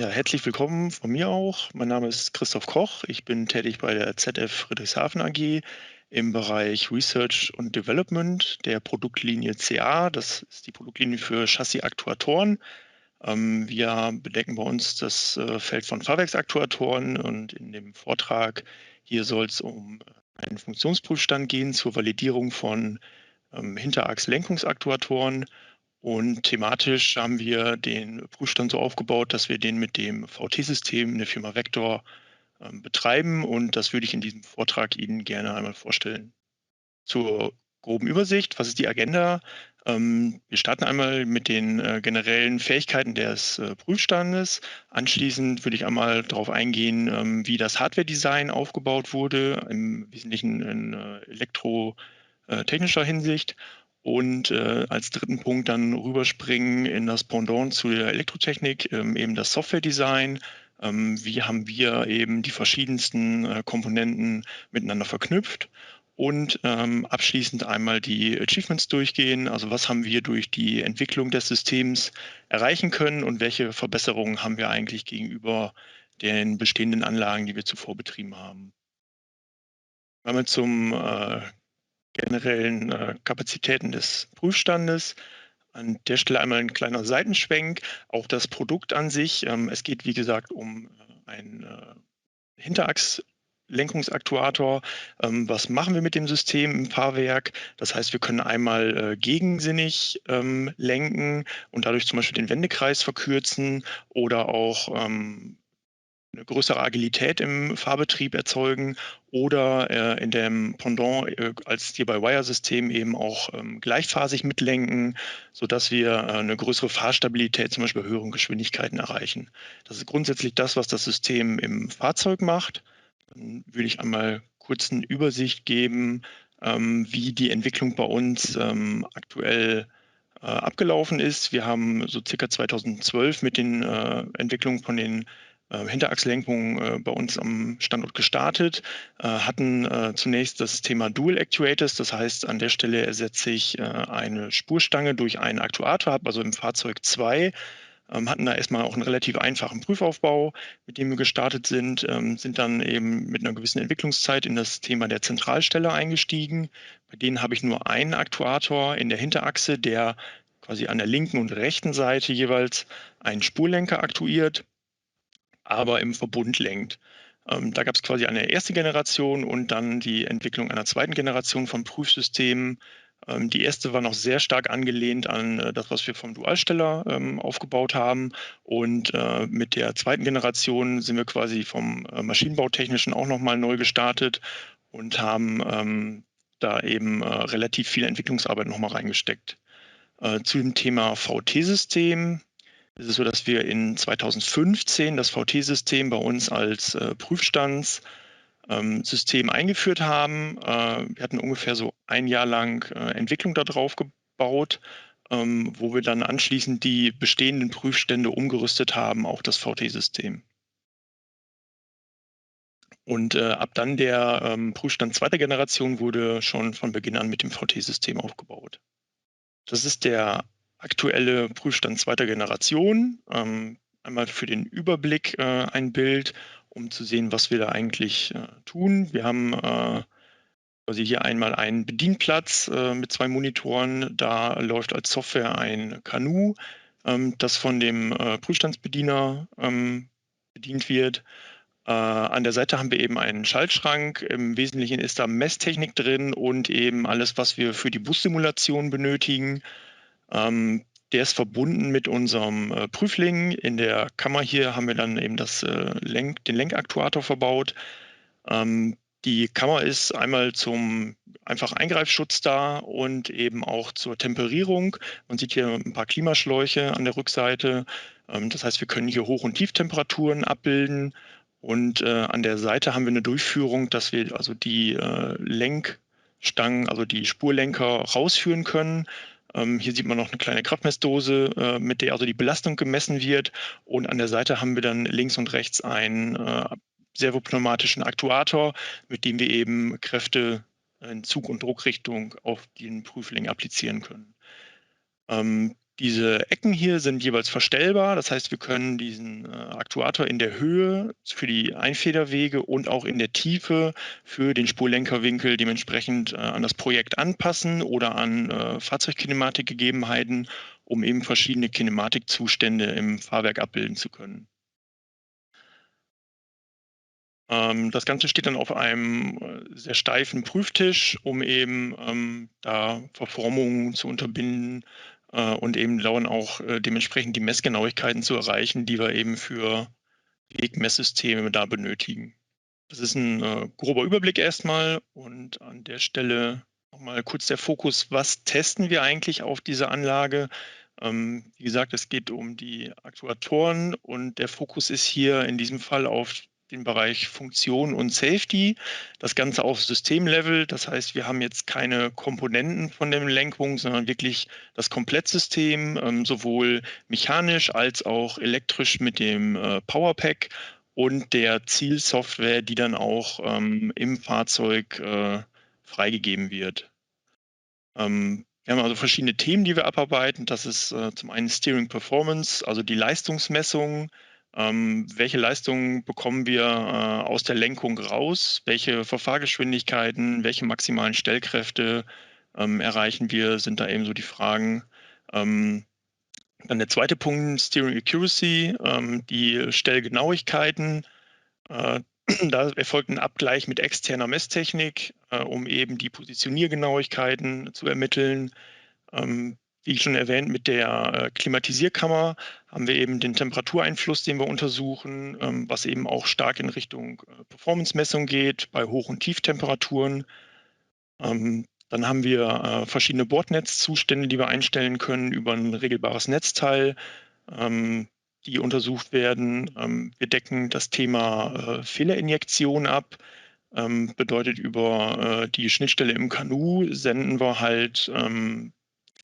Ja, herzlich willkommen von mir auch. Mein Name ist Christoph Koch. Ich bin tätig bei der ZF Friedrichshafen AG im Bereich Research und Development der Produktlinie CA. Das ist die Produktlinie für Chassis-Aktuatoren. Wir bedecken bei uns das Feld von Fahrwerksaktuatoren, und in dem Vortrag hier soll es um einen Funktionsprüfstand gehen zur Validierung von Hinterachslenkungsaktuatoren. Und thematisch haben wir den Prüfstand so aufgebaut, dass wir den mit dem VT-System der Firma Vector betreiben, und das würde ich in diesem Vortrag Ihnen gerne einmal vorstellen. Zur groben Übersicht: Was ist die Agenda? Wir starten einmal mit den generellen Fähigkeiten des Prüfstandes. Anschließend würde ich einmal darauf eingehen, wie das Hardware-Design aufgebaut wurde, im Wesentlichen in elektrotechnischer Hinsicht. Und als dritten Punkt dann rüberspringen in das Pendant zu der Elektrotechnik, eben das Software-Design. Wie haben wir eben die verschiedensten Komponenten miteinander verknüpft? Und abschließend einmal die Achievements durchgehen. Also was haben wir durch die Entwicklung des Systems erreichen können und welche Verbesserungen haben wir eigentlich gegenüber den bestehenden Anlagen, die wir zuvor betrieben haben. Einmal zum generellen Kapazitäten des Prüfstandes. An der Stelle einmal ein kleiner Seitenschwenk. Auch das Produkt an sich. Es geht, wie gesagt, um ein Hinterachslenkungsaktuator. Was machen wir mit dem System im Fahrwerk? Das heißt, wir können einmal gegensinnig lenken und dadurch zum Beispiel den Wendekreis verkürzen oder auch eine größere Agilität im Fahrbetrieb erzeugen, oder in dem Pendant als Steer-by-Wire-System eben auch gleichphasig mitlenken, sodass wir eine größere Fahrstabilität, zum Beispiel bei höheren Geschwindigkeiten, erreichen. Das ist grundsätzlich das, was das System im Fahrzeug macht. Dann würde ich einmal kurz eine Übersicht geben, wie die Entwicklung bei uns aktuell abgelaufen ist. Wir haben so circa 2012 mit den Entwicklungen von den Hinterachslenkungen bei uns am Standort gestartet, hatten zunächst das Thema Dual Actuators. Das heißt, an der Stelle ersetze ich eine Spurstange durch einen Aktuator, habe also im Fahrzeug zwei. Hatten da erstmal auch einen relativ einfachen Prüfaufbau, mit dem wir gestartet sind, sind dann eben mit einer gewissen Entwicklungszeit in das Thema der Zentralstelle eingestiegen. Bei denen habe ich nur einen Aktuator in der Hinterachse, der quasi an der linken und rechten Seite jeweils einen Spurlenker aktuiert, aber im Verbund lenkt. Da gab es quasi eine erste Generation und dann die Entwicklung einer zweiten Generation von Prüfsystemen. Die erste war noch sehr stark angelehnt an das, was wir vom Dualsteller aufgebaut haben. Und mit der zweiten Generation sind wir quasi vom Maschinenbautechnischen auch nochmal neu gestartet und haben da eben relativ viel Entwicklungsarbeit nochmal reingesteckt. Zu dem Thema VT-System. Es ist so, dass wir in 2015 das VT-System bei uns als Prüfstandssystem eingeführt haben. Wir hatten ungefähr so ein Jahr lang Entwicklung darauf gebaut, wo wir dann anschließend die bestehenden Prüfstände umgerüstet haben, auch das VT-System. Und ab dann der Prüfstand zweiter Generation wurde schon von Beginn an mit dem VT-System aufgebaut. Das ist der aktuelle Prüfstand zweiter Generation. Einmal für den Überblick ein Bild, um zu sehen, was wir da eigentlich tun. Wir haben quasi hier einmal einen Bedienplatz mit zwei Monitoren. Da läuft als Software ein Kanu, das von dem Prüfstandsbediener bedient wird. An der Seite haben wir eben einen Schaltschrank. Im Wesentlichen ist da Messtechnik drin und eben alles, was wir für die Bussimulation benötigen. Der ist verbunden mit unserem Prüfling. In der Kammer hier haben wir dann eben den Lenkaktuator verbaut. Die Kammer ist einmal zum einfach Eingreifschutz da und eben auch zur Temperierung. Man sieht hier ein paar Klimaschläuche an der Rückseite. Das heißt, wir können hier Hoch- und Tieftemperaturen abbilden. Und an der Seite haben wir eine Durchführung, dass wir also die Lenkstangen, also die Spurlenker rausführen können. Hier sieht man noch eine kleine Kraftmessdose, mit der also die Belastung gemessen wird. Und an der Seite haben wir dann links und rechts einen servopneumatischen Aktuator, mit dem wir eben Kräfte in Zug- und Druckrichtung auf den Prüfling applizieren können. Diese Ecken hier sind jeweils verstellbar. Das heißt, wir können diesen Aktuator in der Höhe für die Einfederwege und auch in der Tiefe für den Spurlenkerwinkel dementsprechend an das Projekt anpassen oder an Fahrzeugkinematikgegebenheiten, um eben verschiedene Kinematikzustände im Fahrwerk abbilden zu können. Das Ganze steht dann auf einem sehr steifen Prüftisch, um eben da Verformungen zu unterbinden und eben dann auch dementsprechend die Messgenauigkeiten zu erreichen, die wir eben für Wegmesssysteme da benötigen. Das ist ein grober Überblick erstmal und an der Stelle nochmal kurz der Fokus, was testen wir eigentlich auf dieser Anlage? Wie gesagt, es geht um die Aktuatoren und der Fokus ist hier in diesem Fall auf den Bereich Funktion und Safety. Das Ganze auf Systemlevel. Das heißt, wir haben jetzt keine Komponenten von der Lenkung, sondern wirklich das Komplettsystem, sowohl mechanisch als auch elektrisch mit dem Powerpack und der Zielsoftware, die dann auch im Fahrzeug freigegeben wird. Wir haben also verschiedene Themen, die wir abarbeiten. Das ist zum einen Steering Performance, also die Leistungsmessung. Welche Leistungen bekommen wir aus der Lenkung raus? Welche Verfahrgeschwindigkeiten, welche maximalen Stellkräfte erreichen wir, sind da eben so die Fragen. Dann der zweite Punkt, Steering Accuracy, die Stellgenauigkeiten. Äh, Da erfolgt ein Abgleich mit externer Messtechnik, um eben die Positioniergenauigkeiten zu ermitteln. Wie schon erwähnt, mit der Klimatisierkammer haben wir eben den Temperatureinfluss, den wir untersuchen, was eben auch stark in Richtung Performance-Messung geht bei Hoch- und Tieftemperaturen. Dann haben wir verschiedene Bordnetzzustände, die wir einstellen können über ein regelbares Netzteil, die untersucht werden. Wir decken das Thema Fehlerinjektion ab. Bedeutet, über die Schnittstelle im Kanu senden wir halt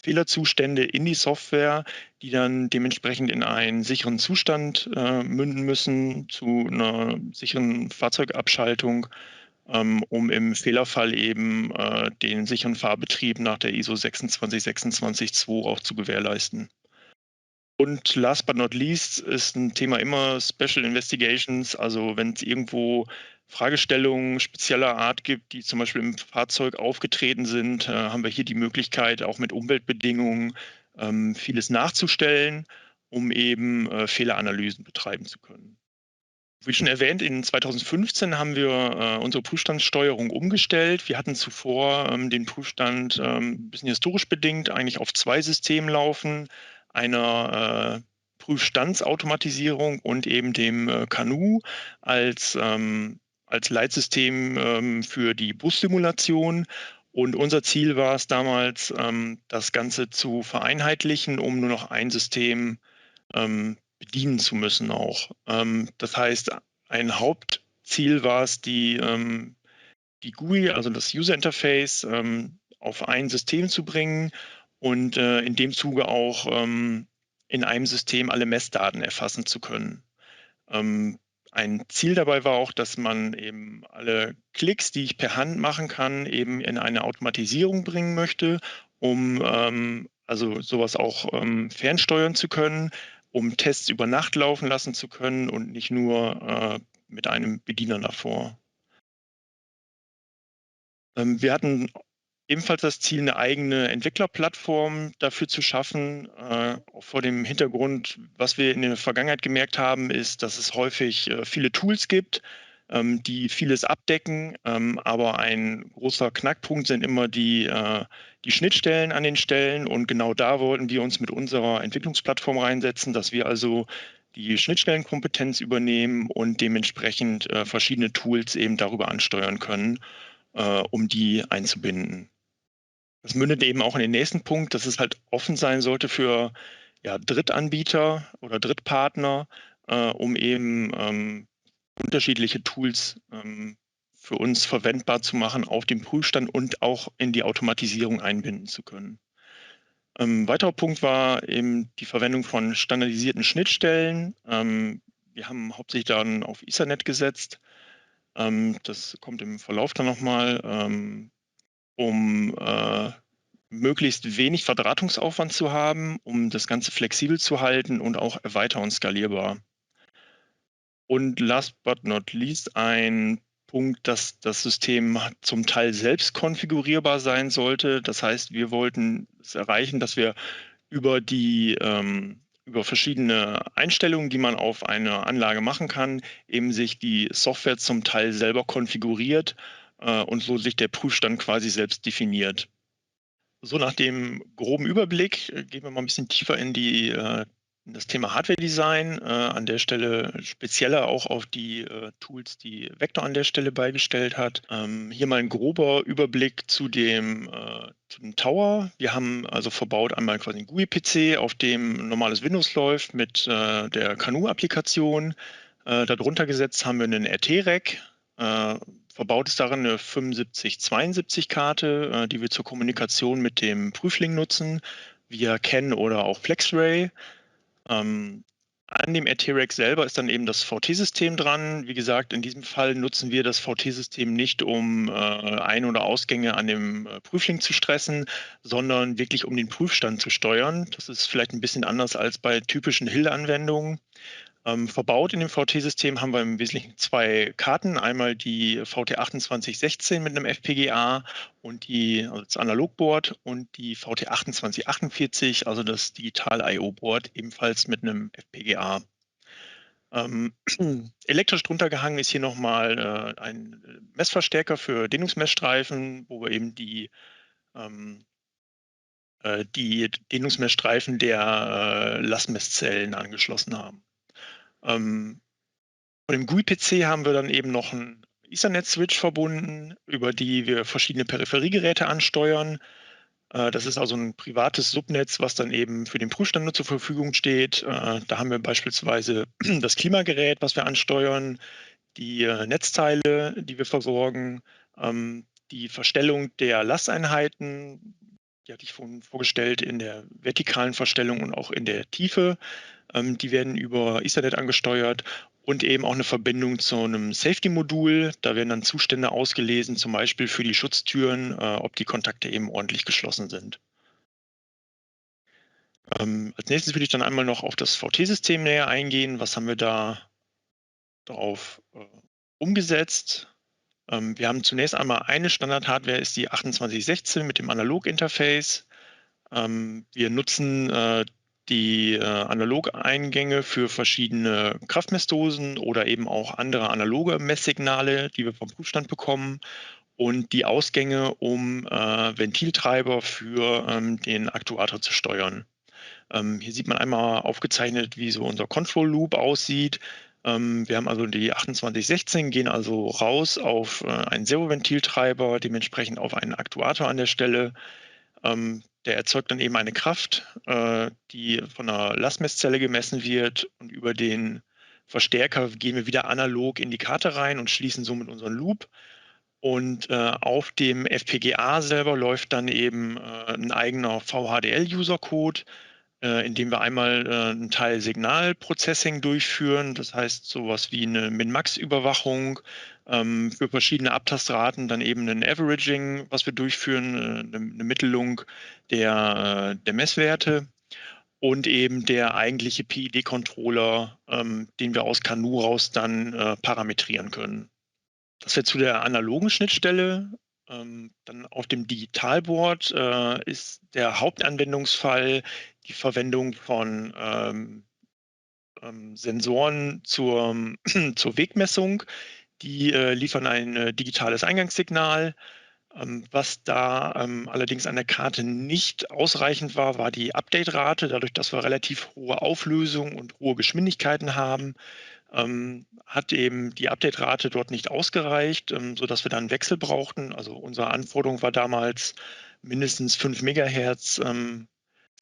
Fehlerzustände in die Software, die dann dementsprechend in einen sicheren Zustand münden müssen, zu einer sicheren Fahrzeugabschaltung, um im Fehlerfall eben den sicheren Fahrbetrieb nach der ISO 26262 auch zu gewährleisten. Und last but not least ist ein Thema immer Special Investigations, also wenn es irgendwo Fragestellungen spezieller Art gibt, die zum Beispiel im Fahrzeug aufgetreten sind, haben wir hier die Möglichkeit, auch mit Umweltbedingungen vieles nachzustellen, um eben Fehleranalysen betreiben zu können. Wie schon erwähnt, in 2015 haben wir unsere Prüfstandssteuerung umgestellt. Wir hatten zuvor den Prüfstand ein bisschen historisch bedingt eigentlich auf zwei Systemen laufen, einer Prüfstandsautomatisierung und eben dem Kanu als Leitsystem für die Bussimulation. Und unser Ziel war es damals, das Ganze zu vereinheitlichen, um nur noch ein System bedienen zu müssen auch. Das heißt, ein Hauptziel war es, die GUI, also das User Interface, auf ein System zu bringen und in dem Zuge auch in einem System alle Messdaten erfassen zu können. Ein Ziel dabei war auch, dass man eben alle Klicks, die ich per Hand machen kann, eben in eine Automatisierung bringen möchte, um also sowas auch fernsteuern zu können, um Tests über Nacht laufen lassen zu können und nicht nur mit einem Bediener davor. Wir hatten ebenfalls das Ziel, eine eigene Entwicklerplattform dafür zu schaffen. Vor dem Hintergrund, was wir in der Vergangenheit gemerkt haben, ist, dass es häufig viele Tools gibt, die vieles abdecken, aber ein großer Knackpunkt sind immer die Schnittstellen an den Stellen und genau da wollten wir uns mit unserer Entwicklungsplattform reinsetzen, dass wir also die Schnittstellenkompetenz übernehmen und dementsprechend verschiedene Tools eben darüber ansteuern können, um die einzubinden. Das mündet eben auch in den nächsten Punkt, dass es halt offen sein sollte für ja, Drittanbieter oder Drittpartner, um eben unterschiedliche Tools für uns verwendbar zu machen auf dem Prüfstand und auch in die Automatisierung einbinden zu können. Weiterer Punkt war eben die Verwendung von standardisierten Schnittstellen. Wir haben hauptsächlich dann auf Ethernet gesetzt. Das kommt im Verlauf dann nochmal, um möglichst wenig Verdrahtungsaufwand zu haben, um das Ganze flexibel zu halten und auch erweiter- und skalierbar. Und last but not least ein Punkt, dass das System zum Teil selbst konfigurierbar sein sollte. Das heißt, wir wollten es erreichen, dass wir über über verschiedene Einstellungen, die man auf eine Anlage machen kann, eben sich die Software zum Teil selber konfiguriert und so sich der Prüfstand quasi selbst definiert. So, nach dem groben Überblick gehen wir mal ein bisschen tiefer in das Thema Hardware-Design. An der Stelle spezieller auch auf die Tools, die Vector an der Stelle beigestellt hat. Hier mal ein grober Überblick zu dem Tower. Wir haben also verbaut einmal quasi einen GUI-PC, auf dem normales Windows läuft mit der Kanu-Applikation. Darunter gesetzt haben wir einen RT-Rack. Verbaut ist darin eine 7572-Karte, die wir zur Kommunikation mit dem Prüfling nutzen, via CAN oder auch FlexRay. An dem RT-Rack selber ist dann eben das VT-System dran. Wie gesagt, in diesem Fall nutzen wir das VT-System nicht, um Ein- oder Ausgänge an dem Prüfling zu stressen, sondern wirklich um den Prüfstand zu steuern. Das ist vielleicht ein bisschen anders als bei typischen Hill-Anwendungen. Verbaut in dem VT-System haben wir im Wesentlichen zwei Karten. Einmal die VT2816 mit einem FPGA und also das Analogboard und die VT2848, also das Digital-IO-Board, ebenfalls mit einem FPGA. Elektrisch drunter gehangen ist hier nochmal ein Messverstärker für Dehnungsmessstreifen, wo wir eben die Dehnungsmessstreifen der Lastmesszellen angeschlossen haben. Und im GUI-PC haben wir dann eben noch einen Ethernet-Switch verbunden, über die wir verschiedene Peripheriegeräte ansteuern. Das ist also ein privates Subnetz, was dann eben für den Prüfstand nur zur Verfügung steht. Da haben wir beispielsweise das Klimagerät, was wir ansteuern, die Netzteile, die wir versorgen, die Verstellung der Lasteinheiten, die hatte ich vorhin vorgestellt, in der vertikalen Verstellung und auch in der Tiefe. Die werden über Ethernet angesteuert und eben auch eine Verbindung zu einem Safety-Modul. Da werden dann Zustände ausgelesen, zum Beispiel für die Schutztüren, ob die Kontakte eben ordentlich geschlossen sind. Als nächstes würde ich dann einmal noch auf das VT-System näher eingehen. Was haben wir da drauf umgesetzt? Wir haben zunächst einmal eine Standard-Hardware, ist die 2816 mit dem Analog-Interface. Wir nutzen die Analogeingänge für verschiedene Kraftmessdosen oder eben auch andere analoge Messsignale, die wir vom Prüfstand bekommen, und die Ausgänge, um Ventiltreiber für den Aktuator zu steuern. Hier sieht man einmal aufgezeichnet, wie so unser Control Loop aussieht. Wir haben also die 2816, gehen also raus auf einen Servoventiltreiber, dementsprechend auf einen Aktuator an der Stelle. Der erzeugt dann eben eine Kraft, die von einer Lastmesszelle gemessen wird, und über den Verstärker gehen wir wieder analog in die Karte rein und schließen somit unseren Loop. Und auf dem FPGA selber läuft dann eben ein eigener VHDL-User-Code, in dem wir einmal einen Teil Signalprocessing durchführen, das heißt sowas wie eine Min-Max-Überwachung, für verschiedene Abtastraten dann eben ein Averaging, was wir durchführen, eine Mittelung der Messwerte, und eben der eigentliche PID-Controller, den wir aus Kanu raus dann parametrieren können. Das wäre zu der analogen Schnittstelle. Dann auf dem Digitalboard ist der Hauptanwendungsfall die Verwendung von Sensoren zur Wegmessung. Die liefern ein digitales Eingangssignal. Was da allerdings an der Karte nicht ausreichend war, war die Update-Rate. Dadurch, dass wir relativ hohe Auflösung und hohe Geschwindigkeiten haben, hat eben die Update-Rate dort nicht ausgereicht, sodass wir dann einen Wechsel brauchten. Also unsere Anforderung war damals mindestens 5 Megahertz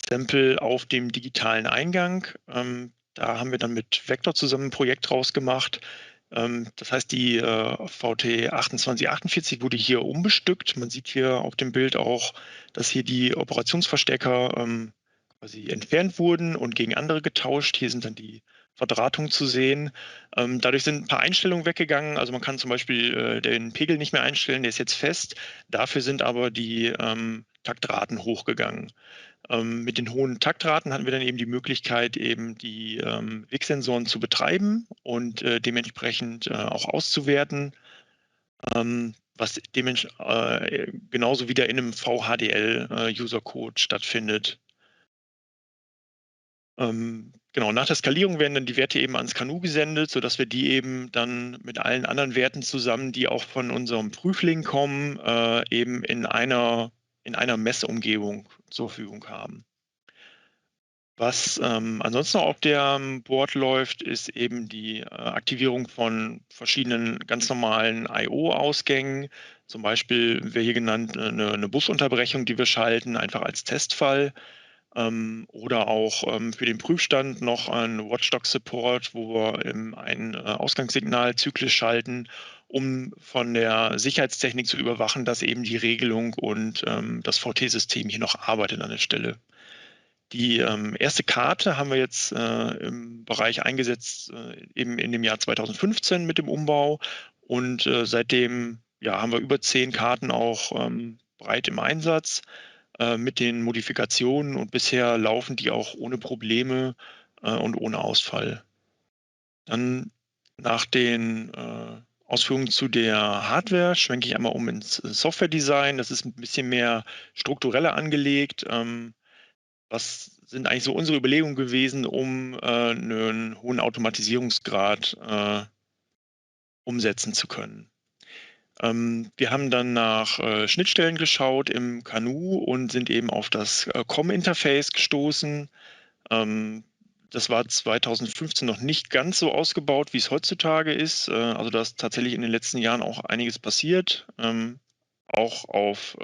Sample auf dem digitalen Eingang. Da haben wir dann mit Vector zusammen ein Projekt draus gemacht. Das heißt, die VT 2848 wurde hier umbestückt. Man sieht hier auf dem Bild auch, dass hier die Operationsverstärker quasi entfernt wurden und gegen andere getauscht. Hier sind dann die Verdrahtungen zu sehen. Dadurch sind ein paar Einstellungen weggegangen. Also man kann zum Beispiel den Pegel nicht mehr einstellen, der ist jetzt fest. Dafür sind aber die Taktraten hochgegangen. Mit den hohen Taktraten hatten wir dann eben die Möglichkeit, eben die Wegsensoren zu betreiben und dementsprechend auch auszuwerten, was genauso wieder in einem VHDL-User-Code stattfindet. Genau, nach der Skalierung werden dann die Werte eben ans Kanu gesendet, sodass wir die eben dann mit allen anderen Werten zusammen, die auch von unserem Prüfling kommen, eben in einer Messumgebung zur Verfügung haben. Was ansonsten noch auf dem Board läuft, ist eben die Aktivierung von verschiedenen ganz normalen I/O-Ausgängen. Zum Beispiel wäre hier genannt eine Busunterbrechung, die wir schalten, einfach als Testfall. Oder auch für den Prüfstand noch ein Watchdog-Support, wo wir ein Ausgangssignal zyklisch schalten, um von der Sicherheitstechnik zu überwachen, dass eben die Regelung und das VT-System hier noch arbeitet an der Stelle. Die erste Karte haben wir jetzt im Bereich eingesetzt, eben in dem Jahr 2015 mit dem Umbau. Und seitdem haben wir über 10 Karten auch breit im Einsatz mit den Modifikationen. Und bisher laufen die auch ohne Probleme und ohne Ausfall. Dann nach den Ausführungen zu der Hardware schwenke ich einmal um ins Software-Design. Das ist ein bisschen mehr struktureller angelegt. Was sind eigentlich so unsere Überlegungen gewesen, um einen hohen Automatisierungsgrad umsetzen zu können? Wir haben dann nach Schnittstellen geschaut im Kanu und sind eben auf das COM-Interface gestoßen. Das war 2015 noch nicht ganz so ausgebaut, wie es heutzutage ist. Also da ist tatsächlich in den letzten Jahren auch einiges passiert, auch auf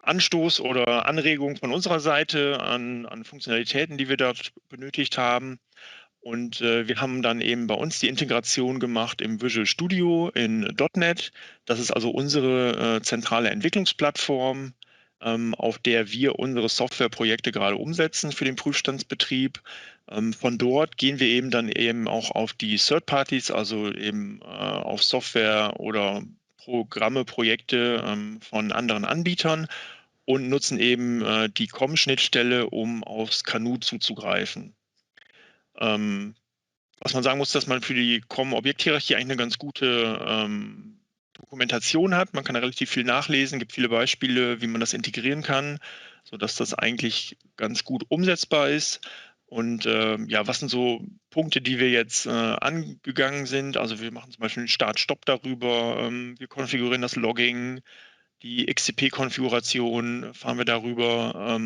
Anstoß oder Anregung von unserer Seite an Funktionalitäten, die wir dort benötigt haben. Und wir haben dann eben bei uns die Integration gemacht im Visual Studio in .NET. Das ist also unsere zentrale Entwicklungsplattform, auf der wir unsere Softwareprojekte gerade umsetzen für den Prüfstandsbetrieb. Von dort gehen wir eben dann eben auch auf die Third Parties, also eben auf Software oder Programme, Projekte von anderen Anbietern und nutzen eben die COM-Schnittstelle, um aufs Kanu zuzugreifen. Was man sagen muss, dass man für die COM-Objekthierarchie eigentlich eine ganz gute Dokumentation hat. Man kann relativ viel nachlesen, gibt viele Beispiele, wie man das integrieren kann, sodass das eigentlich ganz gut umsetzbar ist. Und was sind so Punkte, die wir jetzt angegangen sind? Also wir machen zum Beispiel einen Start-Stopp darüber, wir konfigurieren das Logging, die XCP-Konfiguration fahren wir darüber.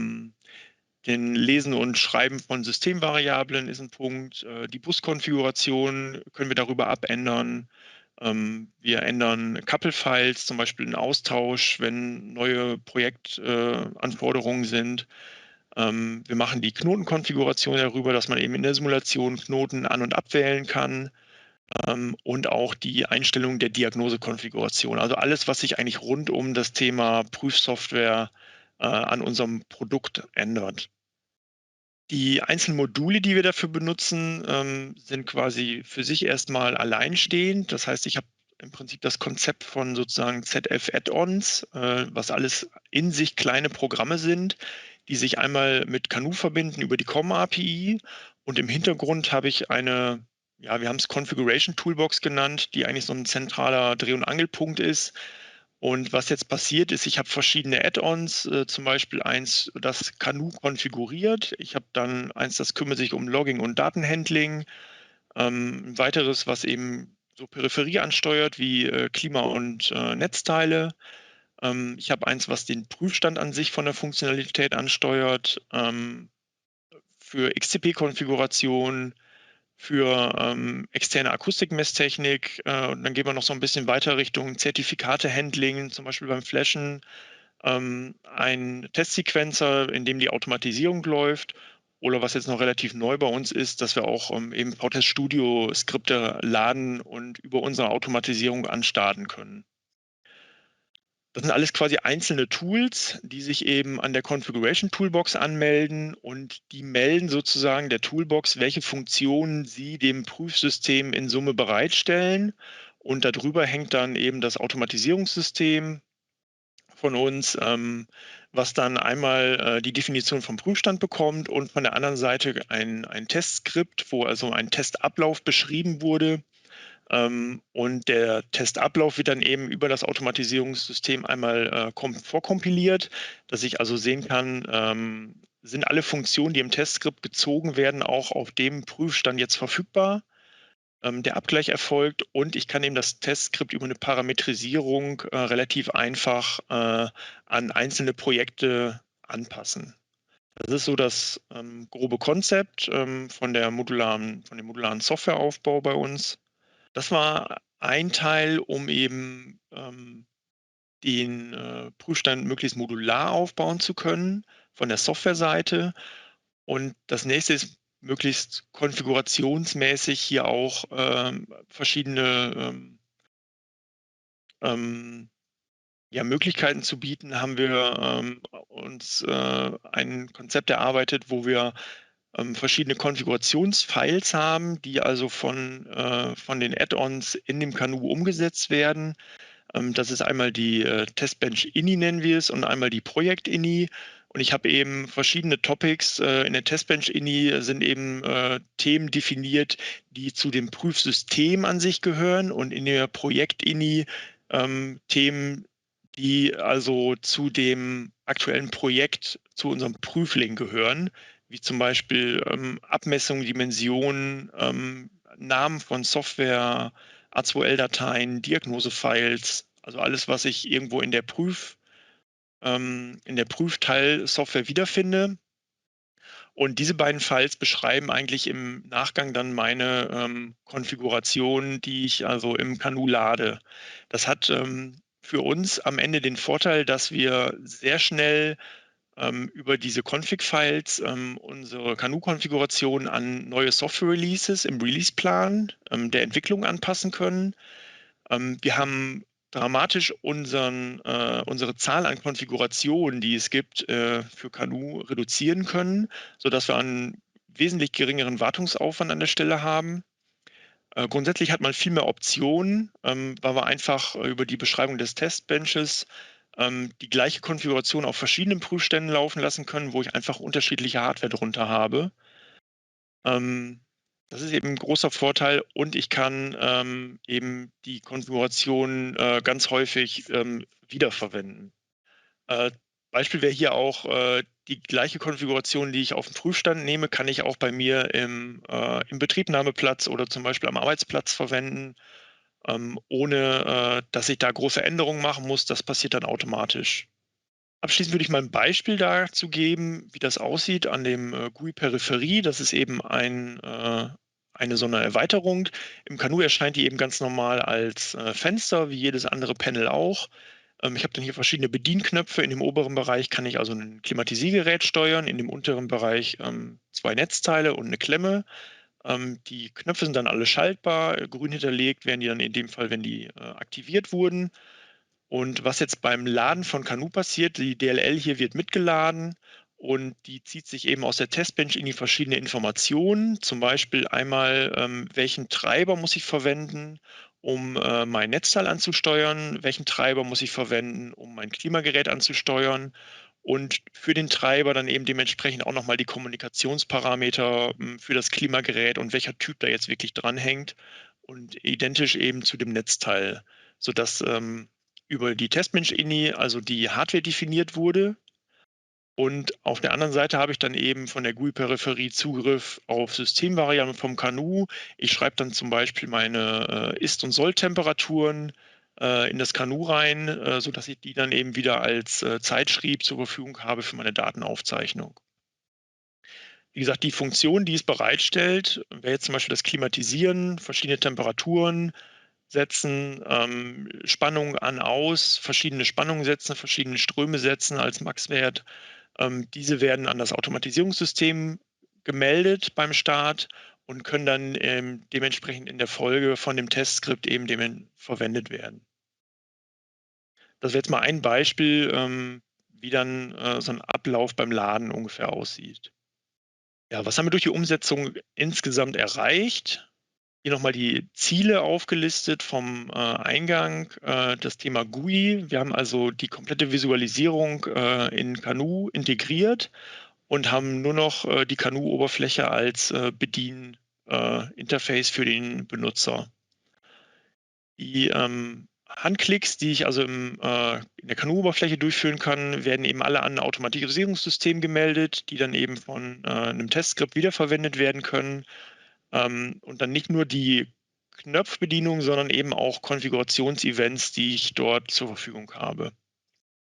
Den Lesen und Schreiben von Systemvariablen ist ein Punkt. Die Buskonfiguration können wir darüber abändern. Wir ändern Couple-Files, zum Beispiel einen Austausch, wenn neue Projektanforderungen sind. Wir machen die Knotenkonfiguration darüber, dass man eben in der Simulation Knoten an- und abwählen kann. Und auch die Einstellung der Diagnosekonfiguration. Also alles, was sich eigentlich rund um das Thema Prüfsoftware an unserem Produkt ändert. Die einzelnen Module, die wir dafür benutzen, sind quasi für sich erstmal alleinstehend. Das heißt, ich habe im Prinzip das Konzept von sozusagen ZF-Add-ons, was alles in sich kleine Programme sind, die sich einmal mit Kanu verbinden über die COM-API. Und im Hintergrund habe ich eine, wir haben es Configuration Toolbox genannt, die eigentlich so ein zentraler Dreh- und Angelpunkt ist. Und was jetzt passiert ist, ich habe verschiedene Add-ons, zum Beispiel eins, das Kanu konfiguriert. Ich habe dann eins, das kümmert sich um Logging und Datenhandling. Ein weiteres, was eben so Peripherie ansteuert, wie Klima und Netzteile. Ich habe eins, was den Prüfstand an sich von der Funktionalität ansteuert. Für XCP-Konfiguration, für externe Akustikmesstechnik. Und dann gehen wir noch so ein bisschen weiter Richtung Zertifikate-Handling, zum Beispiel beim Flashen. Ein Testsequencer, in dem die Automatisierung läuft. Oder was jetzt noch relativ neu bei uns ist, dass wir auch eben VTest Studio Skripte laden und über unsere Automatisierung anstarten können. Das sind alles quasi einzelne Tools, die sich eben an der Configuration Toolbox anmelden und die melden sozusagen der Toolbox, welche Funktionen sie dem Prüfsystem in Summe bereitstellen. Und darüber hängt dann eben das Automatisierungssystem von uns, was dann einmal die Definition vom Prüfstand bekommt und von der anderen Seite ein Testskript, wo also ein Testablauf beschrieben wurde. Und der Testablauf wird dann eben über das Automatisierungssystem einmal vorkompiliert, dass ich also sehen kann, sind alle Funktionen, die im Testskript gezogen werden, auch auf dem Prüfstand jetzt verfügbar. Der Abgleich erfolgt und ich kann eben das Testskript über eine Parametrisierung relativ einfach an einzelne Projekte anpassen. Das ist so das grobe Konzept von dem modularen Softwareaufbau bei uns. Das war ein Teil, um eben den Prüfstand möglichst modular aufbauen zu können von der Softwareseite. Und das nächste ist, möglichst konfigurationsmäßig hier auch verschiedene ja, Möglichkeiten zu bieten, haben wir uns ein Konzept erarbeitet, wo wir verschiedene Konfigurationsfiles haben, die also von den Add-ons in dem Kanu umgesetzt werden. Das ist einmal die Testbench-Ini, nennen wir es, und einmal die Projekt-Ini. Und ich habe eben verschiedene Topics. In der Testbench-Ini sind eben Themen definiert, die zu dem Prüfsystem an sich gehören, und in der Projekt-Ini Themen, die also zu dem aktuellen Projekt, zu unserem Prüfling gehören, wie zum Beispiel Abmessungen, Dimensionen, Namen von Software, A2L-Dateien, Diagnosefiles, also alles, was ich irgendwo in der Prüfteil-Software wiederfinde. Und diese beiden Files beschreiben eigentlich im Nachgang dann meine Konfiguration, die ich also im Kanu lade. Das hat für uns am Ende den Vorteil, dass wir sehr schnell über diese Config-Files unsere Kanu-Konfiguration an neue Software-Releases im Release-Plan der Entwicklung anpassen können. Wir haben dramatisch unsere Zahl an Konfigurationen, die es gibt, für Kanu reduzieren können, sodass wir einen wesentlich geringeren Wartungsaufwand an der Stelle haben. Grundsätzlich hat man viel mehr Optionen, weil wir einfach über die Beschreibung des Testbenches die gleiche Konfiguration auf verschiedenen Prüfständen laufen lassen können, wo ich einfach unterschiedliche Hardware drunter habe. Das ist eben ein großer Vorteil, und ich kann eben die Konfiguration ganz häufig wiederverwenden. Beispiel wäre hier auch die gleiche Konfiguration, die ich auf dem Prüfstand nehme, kann ich auch bei mir im Betriebnahmeplatz oder zum Beispiel am Arbeitsplatz verwenden, ohne dass ich da große Änderungen machen muss. Das passiert dann automatisch. Abschließend würde ich mal ein Beispiel dazu geben, wie das aussieht an dem GUI-Peripherie. Das ist eben eine so eine Erweiterung. Im Kanu erscheint die eben ganz normal als Fenster, wie jedes andere Panel auch. Ich habe dann hier verschiedene Bedienknöpfe. In dem oberen Bereich kann ich also ein Klimatisiergerät steuern, in dem unteren Bereich zwei Netzteile und eine Klemme. Die Knöpfe sind dann alle schaltbar, grün hinterlegt werden die dann in dem Fall, wenn die aktiviert wurden. Und was jetzt beim Laden von Kanu passiert, die DLL hier wird mitgeladen und die zieht sich eben aus der Testbench in die verschiedenen Informationen. Zum Beispiel einmal, welchen Treiber muss ich verwenden, um mein Netzteil anzusteuern, welchen Treiber muss ich verwenden, um mein Klimagerät anzusteuern, und für den Treiber dann eben dementsprechend auch nochmal die Kommunikationsparameter für das Klimagerät und welcher Typ da jetzt wirklich dranhängt, und identisch eben zu dem Netzteil, sodass über die Testbench-Ini also die Hardware definiert wurde. Und auf der anderen Seite habe ich dann eben von der GUI-Peripherie Zugriff auf Systemvariablen vom Kanu. Ich schreibe dann zum Beispiel meine Ist- und Soll-Temperaturen in das Kanu rein, sodass ich die dann eben wieder als Zeitschrieb zur Verfügung habe für meine Datenaufzeichnung. Wie gesagt, die Funktion, die es bereitstellt, wäre jetzt zum Beispiel das Klimatisieren, verschiedene Temperaturen setzen, Spannung an, aus, verschiedene Spannungen setzen, verschiedene Ströme setzen als Maxwert. Diese werden an das Automatisierungssystem gemeldet beim Start und können dann dementsprechend in der Folge von dem Testskript eben verwendet werden. Das wäre jetzt mal ein Beispiel, wie dann so ein Ablauf beim Laden ungefähr aussieht. Ja, was haben wir durch die Umsetzung insgesamt erreicht? Hier nochmal die Ziele aufgelistet vom Eingang, das Thema GUI. Wir haben also die komplette Visualisierung in Canoe integriert und haben nur noch die Canoe-Oberfläche als Bedieninterface für den Benutzer. Die Handklicks, die ich also in der Canoe-Oberfläche durchführen kann, werden eben alle an ein Automatisierungssystem gemeldet, die dann eben von einem Testskript wiederverwendet werden können. Und dann nicht nur die Knopfbedienung, sondern eben auch Konfigurationsevents, die ich dort zur Verfügung habe.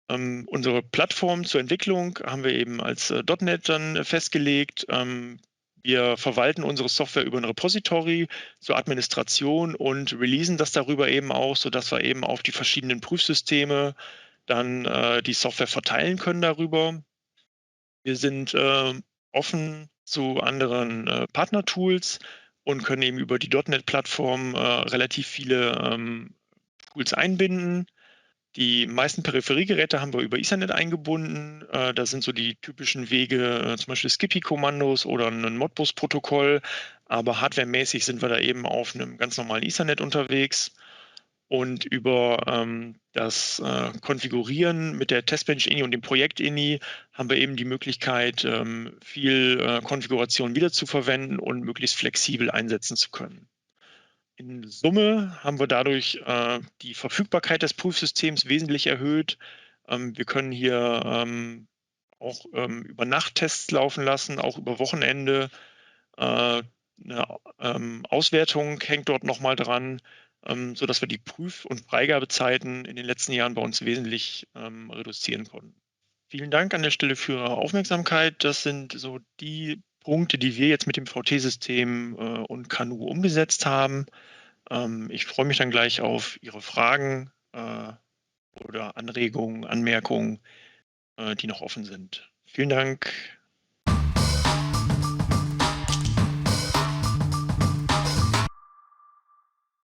Unsere Plattform zur Entwicklung haben wir eben als .NET dann festgelegt. Wir verwalten unsere Software über ein Repository zur Administration und releasen das darüber eben auch, sodass wir eben auf die verschiedenen Prüfsysteme dann die Software verteilen können darüber. Wir sind offen zu anderen Partner-Tools und können eben über die .NET-Plattform relativ viele Tools einbinden. Die meisten Peripheriegeräte haben wir über Ethernet eingebunden. Da sind so die typischen Wege, zum Beispiel Skippy-Kommandos oder ein Modbus-Protokoll. Aber hardwaremäßig sind wir da eben auf einem ganz normalen Ethernet unterwegs. Und über das Konfigurieren mit der Testbench-INI und dem Projekt-INI haben wir eben die Möglichkeit, viel Konfiguration wiederzuverwenden und möglichst flexibel einsetzen zu können. In Summe haben wir dadurch die Verfügbarkeit des Prüfsystems wesentlich erhöht. Wir können hier auch über Nachttests laufen lassen, auch über Wochenende. Eine Auswertung hängt dort nochmal dran, sodass wir die Prüf- und Freigabezeiten in den letzten Jahren bei uns wesentlich reduzieren konnten. Vielen Dank an der Stelle für Ihre Aufmerksamkeit. Das sind so die Punkte, die wir jetzt mit dem VT-System und Kanu umgesetzt haben. Ich freue mich dann gleich auf Ihre Fragen oder Anregungen, Anmerkungen, die noch offen sind. Vielen Dank.